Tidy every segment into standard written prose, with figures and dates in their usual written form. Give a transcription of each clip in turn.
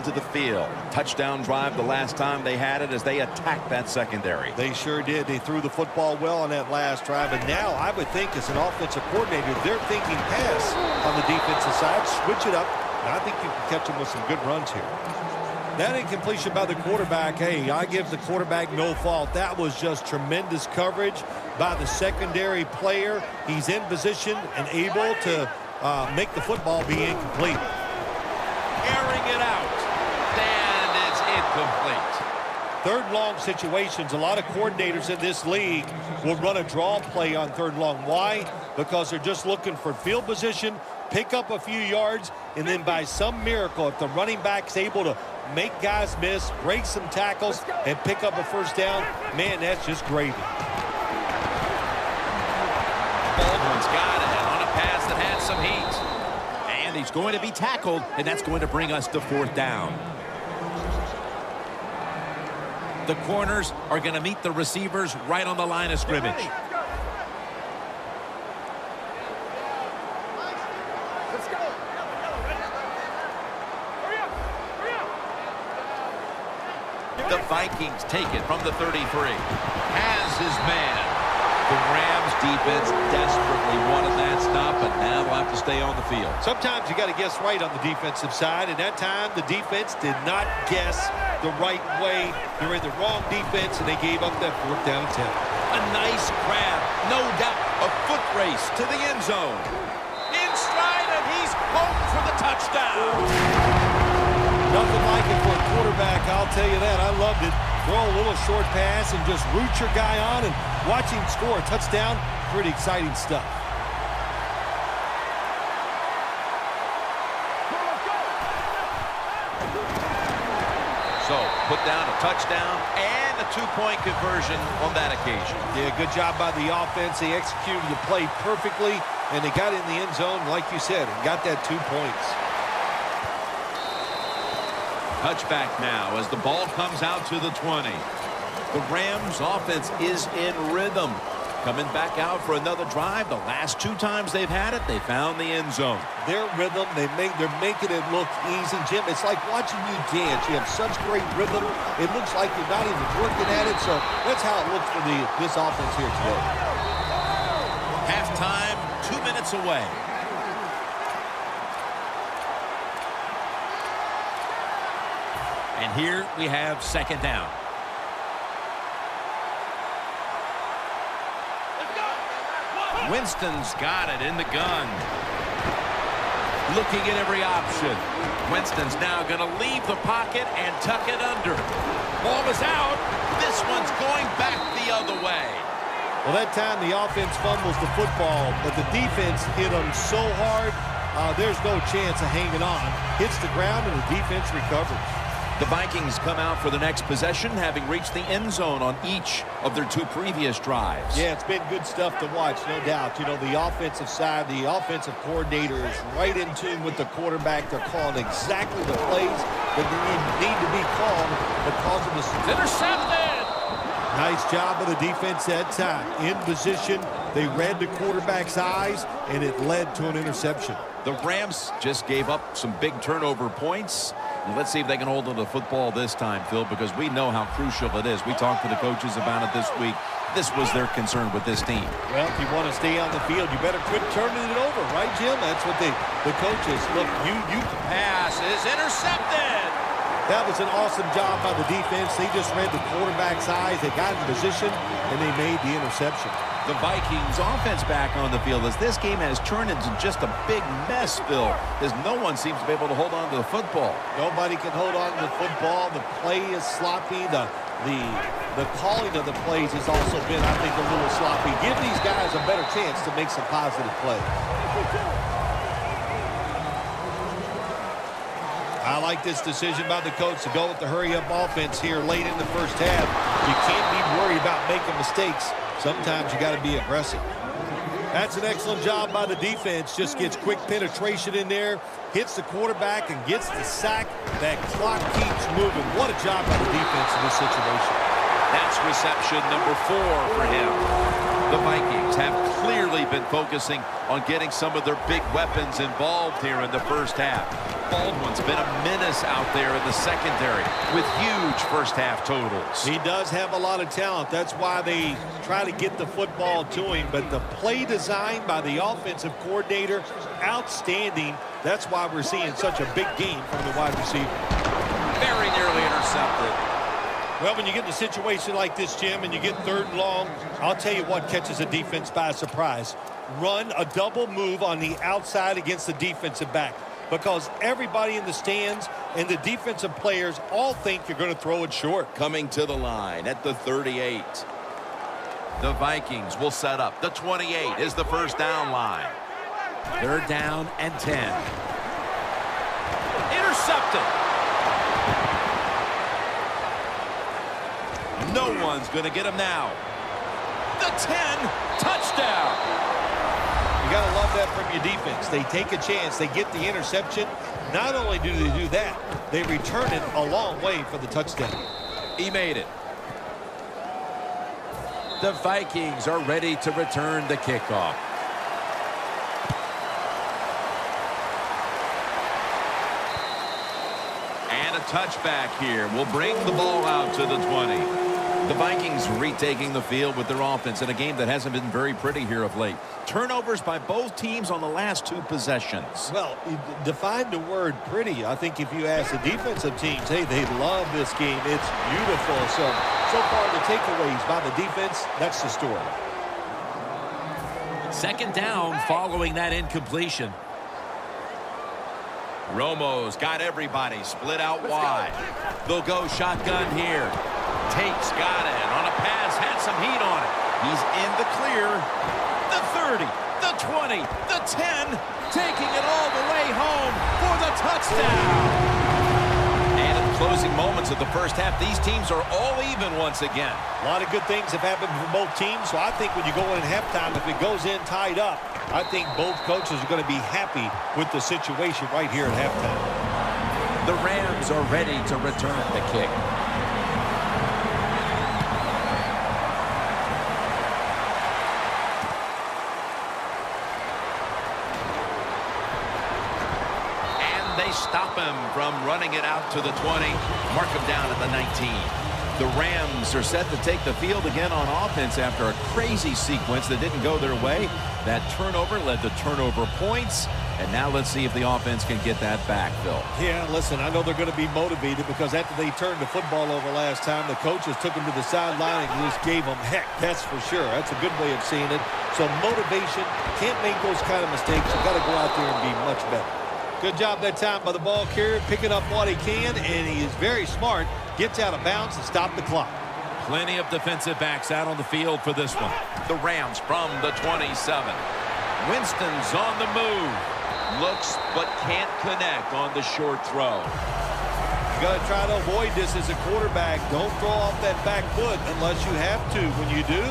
onto the field. Touchdown drive the last time they had it as they attacked that secondary. They sure did. They threw the football well on that last drive. And now I would think as an offensive coordinator, they're thinking pass on the defensive side. Switch it up. And I think you can catch them with some good runs here. That incompletion by the quarterback, hey, I give the quarterback no fault. That was just tremendous coverage by the secondary player. He's in position and able to make the football be incomplete. Airing it out. And it's incomplete. Third long situations, a lot of coordinators in this league will run a draw play on third long. Why? Because they're just looking for field position, pick up a few yards, and then by some miracle, if the running back's able to make guys miss, break some tackles, and pick up a first down, man, that's just gravy. Baldwin's got it on a pass that had some heat. And he's going to be tackled, and that's going to bring us to fourth down. The corners are going to meet the receivers right on the line of scrimmage. The Vikings take it from the 33. Has his man. The Rams defense desperately wanted that stop, but now they'll have to stay on the field. Sometimes you got to guess right on the defensive side, and that time the defense did not guess the right way. They were in the wrong defense, and they gave up that fourth down attempt. A nice grab, no doubt. A foot race to the end zone. In stride, and he's home for the touchdown. Nothing like it for a quarterback, I'll tell you that. I loved it. Throw a little short pass and just root your guy on and watch him score a touchdown. Pretty exciting stuff. So, put down a touchdown and a two-point conversion on that occasion. Yeah, good job by the offense. They executed the play perfectly, and they got in the end zone, like you said, and got that 2 points. Touchback now as the ball comes out to the 20. The Rams offense is in rhythm. Coming back out for another drive. The last two times they've had it, they found the end zone. Their rhythm, they're making it look easy, Jim. It's like watching you dance. You have such great rhythm. It looks like you're not even working at it. So that's how it looks for this offense here today. Halftime, 2 minutes away. And here we have second down. Winston's got it in the gun. Looking at every option. Winston's now going to leave the pocket and tuck it under. Ball is out. This one's going back the other way. Well, that time the offense fumbles the football, but the defense hit them so hard, there's no chance of hanging on. Hits the ground, and the defense recovers. The Vikings come out for the next possession, having reached the end zone on each of their two previous drives. Yeah, it's been good stuff to watch, no doubt. You know, the offensive side, the offensive coordinator is right in tune with the quarterback. They're calling exactly the plays that need to be called because of the... Intercepted! Nice job of the defense that time. In position, they read the quarterback's eyes, and it led to an interception. The Rams just gave up some big turnover points. Let's see if they can hold on to the football this time, Phil, because we know how crucial it is. We talked to the coaches about it this week. This was their concern with this team. Well, if you want to stay on the field, you better quit turning it over, right, Jim? That's what the coaches look. You pass is intercepted. That was an awesome job by the defense. They just read the quarterback's eyes. They got in position, and they made the interception. The Vikings offense back on the field as this game has turned into just a big mess, Phil, as no one seems to be able to hold on to the football. Nobody can hold on to the football. The play is sloppy. The calling of the plays has also been, I think, a little sloppy. Give these guys a better chance to make some positive plays. I like this decision by the coach to go with the hurry-up offense here late in the first half. You can't be worried about making mistakes. Sometimes you got to be aggressive. That's an excellent job by the defense. Just gets quick penetration in there, hits the quarterback, and gets the sack. That clock keeps moving. What a job by the defense in this situation. That's reception number 4 for him. The Vikings have clearly been focusing on getting some of their big weapons involved here in the first half. Baldwin's been a menace out there in the secondary with huge first-half totals. He does have a lot of talent. That's why they try to get the football to him. But the play design by the offensive coordinator, outstanding. That's why we're seeing such a big game from the wide receiver. Very nearly intercepted. Well, when you get in a situation like this, Jim, and you get 3rd and long, I'll tell you what catches a defense by surprise. Run a double move on the outside against the defensive back, because everybody in the stands and the defensive players all think you're going to throw it short. Coming to the line at the 38. The Vikings will set up. The 28 is the first down line. 3rd down and 10. Intercepted. No one's going to get him now. The 10, touchdown. You got to love that from your defense. They take a chance. They get the interception. Not only do they do that, they return it a long way for the touchdown. He made it. The Vikings are ready to return the kickoff. And a touchback here will bring the ball out to the 20. The Vikings retaking the field with their offense in a game that hasn't been very pretty here of late. Turnovers by both teams on the last 2 possessions. Well, define the word pretty. I think if you ask the defensive teams, hey, they love this game. It's beautiful. So far the takeaways by the defense, that's the story. 2nd down following that incompletion. Romo's got everybody split out wide. They'll go shotgun here. Tate's got it on a pass, had some heat on it. He's in the clear. The 30, the 20, the 10, taking it all the way home for the touchdown. And in the closing moments of the first half, these teams are all even once again. A lot of good things have happened for both teams, so I think when you go in halftime, if it goes in tied up, I think both coaches are going to be happy with the situation right here at halftime. The Rams are ready to return the kick. They stop him from running it out to the 20. Mark him down at the 19. The Rams are set to take the field again on offense after a crazy sequence that didn't go their way. That turnover led to turnover points. And now let's see if the offense can get that back, Phil. Yeah, listen, I know they're going to be motivated because after they turned the football over last time, the coaches took them to the sideline and just gave them heck. That's for sure. That's a good way of seeing it. So motivation, can't make those kind of mistakes. You've got to go out there and be much better. Good job that time by the ball carrier, picking up what he can, and he is very smart. Gets out of bounds and stop the clock. Plenty of defensive backs out on the field for this one. The Rams from the 27. Winston's on the move. Looks but can't connect on the short throw. You got to try to avoid this as a quarterback. Don't throw off that back foot unless you have to. When you do,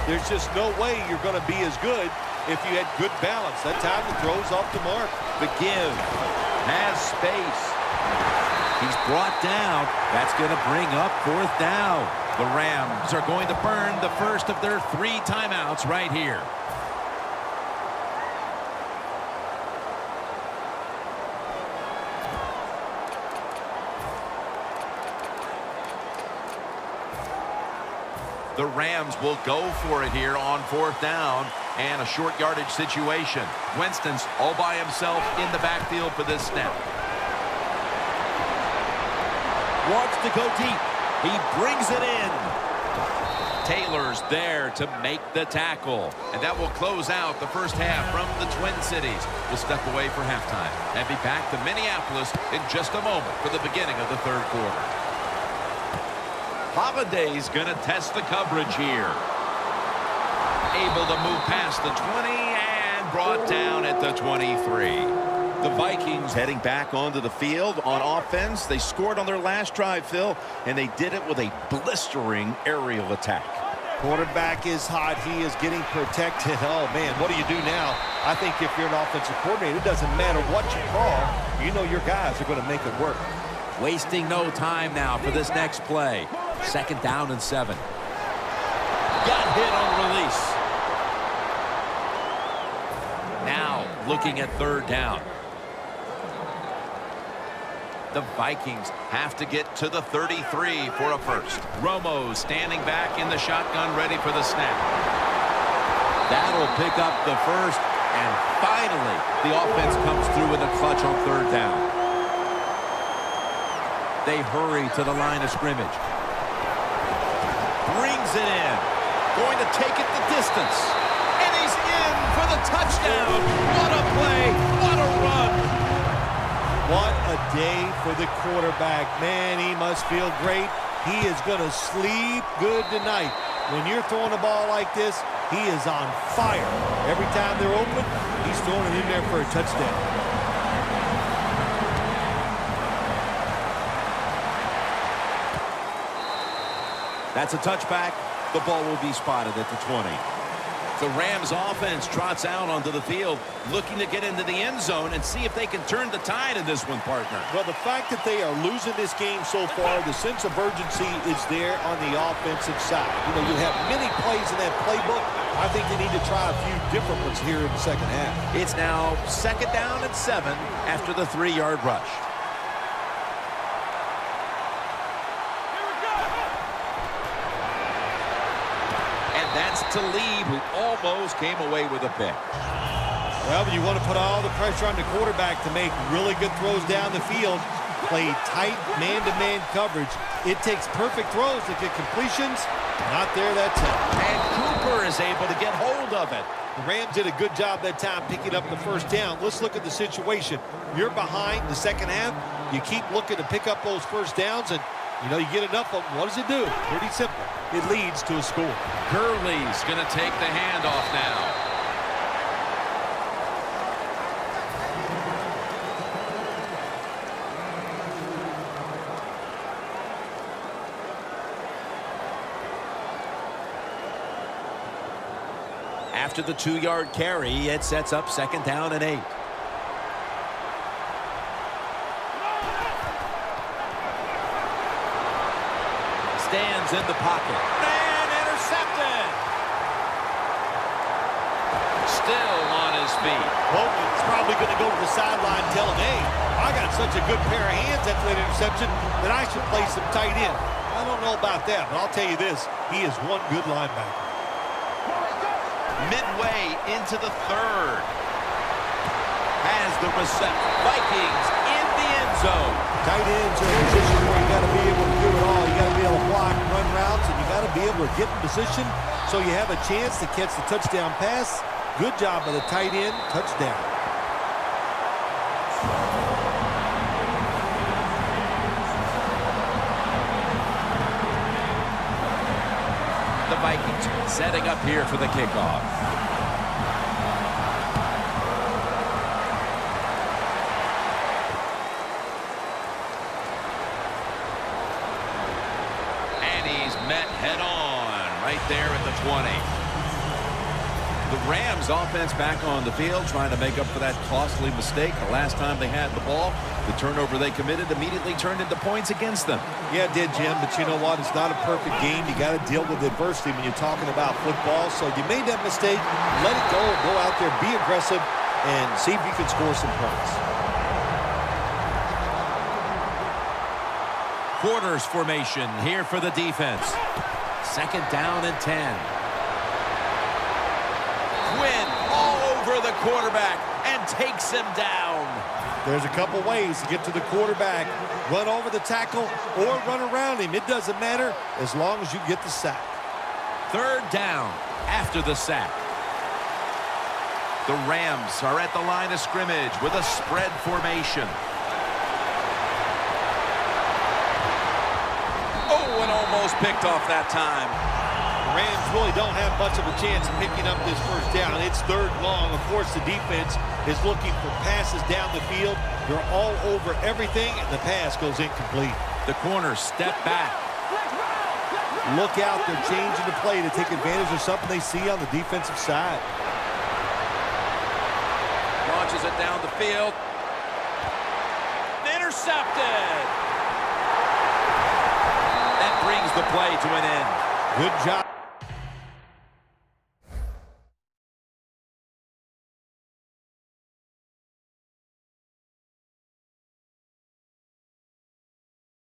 there's just no way you're going to be as good if you had good balance. That time the throw's off the mark. The give has space. He's brought down. That's going to bring up 4th down. The Rams are going to burn the first of their 3 timeouts right here. The Rams will go for it here on 4th down and a short yardage situation. Winston's all by himself in the backfield for this snap. Wants to go deep. He brings it in. Taylor's there to make the tackle. And that will close out the first half from the Twin Cities. We'll step away for halftime and be back to Minneapolis in just a moment for the beginning of the 3rd quarter. Holiday's going to test the coverage here. Able to move past the 20 and brought down at the 23. The Vikings heading back onto the field on offense. They scored on their last drive, Phil, and they did it with a blistering aerial attack. Quarterback is hot. He is getting protected. Oh, man, what do you do now? I think if you're an offensive coordinator, it doesn't matter what you call. You know your guys are going to make it work. Wasting no time now for this next play. 2nd down and 7. Got hit on release. looking at third down. The Vikings have to get to the 33 for a first. Romo standing back in the shotgun, ready for the snap. That'll pick up the first, and finally the offense comes through in the clutch on third down. They hurry to the line of scrimmage. Brings it in. Going to take it the distance. And he's in for the touchdown. What a play. What a run. What a day for the quarterback. Man, he must feel great. He is going to sleep good tonight. When you're throwing the ball like this, he is on fire. Every time they're open, he's throwing it in there for a touchdown. That's a touchback. The ball will be spotted at the 20. The Rams offense trots out onto the field, looking to get into the end zone and see if they can turn the tide in this one, partner. Well, the fact that they are losing this game so far, the sense of urgency is there on the offensive side. You know, you have many plays in that playbook. I think they need to try a few different ones here in the second half. It's now 2nd down and 7 after the 3-yard rush. That's Talib, who almost came away with a pick. Well, you want to put all the pressure on the quarterback to make really good throws down the field. Play tight man-to-man coverage. It takes perfect throws to get completions. Not there that time. And Cooper is able to get hold of it. The Rams did a good job that time picking up the first down. Let's look at the situation. You're behind the second half. You keep looking to pick up those first downs, and you know, you get enough of them. What does it do? Pretty simple. It leads to a score. Gurley's going to take the handoff now. After the 2-yard carry, it sets up 2nd down and 8. Stands in the pocket. And intercepted. Still on his feet. Well, it's probably going to go to the sideline telling, hey, I got such a good pair of hands after that interception that I should play some tight end. I don't know about that, but I'll tell you this. He is one good linebacker. Midway into the 3rd. Has the reception. Vikings in the end zone. Tight ends are in a position where you got to be able to do it all. You got to be able to block, run routes, and you got to be able to get in position so you have a chance to catch the touchdown pass. Good job by the tight end. Touchdown. The Vikings setting up here for the kickoff. Met head-on right there at the 20. The Rams offense back on the field trying to make up for that costly mistake. The last time they had the ball, the turnover they committed immediately turned into points against them. Yeah, it did, Jim, but you know what? It's not a perfect game. You got to deal with adversity when you're talking about football. So you made that mistake, let it go, go out there, be aggressive, and see if you can score some points. Quarters formation here for the defense. 2nd down and 10. Quinn all over the quarterback and takes him down. There's a couple ways to get to the quarterback. Run over the tackle or run around him. It doesn't matter as long as you get the sack. 3rd down after the sack. The Rams are at the line of scrimmage with a spread formation. And almost picked off that time. The Rams really don't have much of a chance of picking up this first down. It's 3rd long. Of course, the defense is looking for passes down the field. They're all over everything, and the pass goes incomplete. The corners step back. Look out. They're changing the play to take advantage of something they see on the defensive side. Launches it down the field. Intercepted. That brings the play to an end. Good job.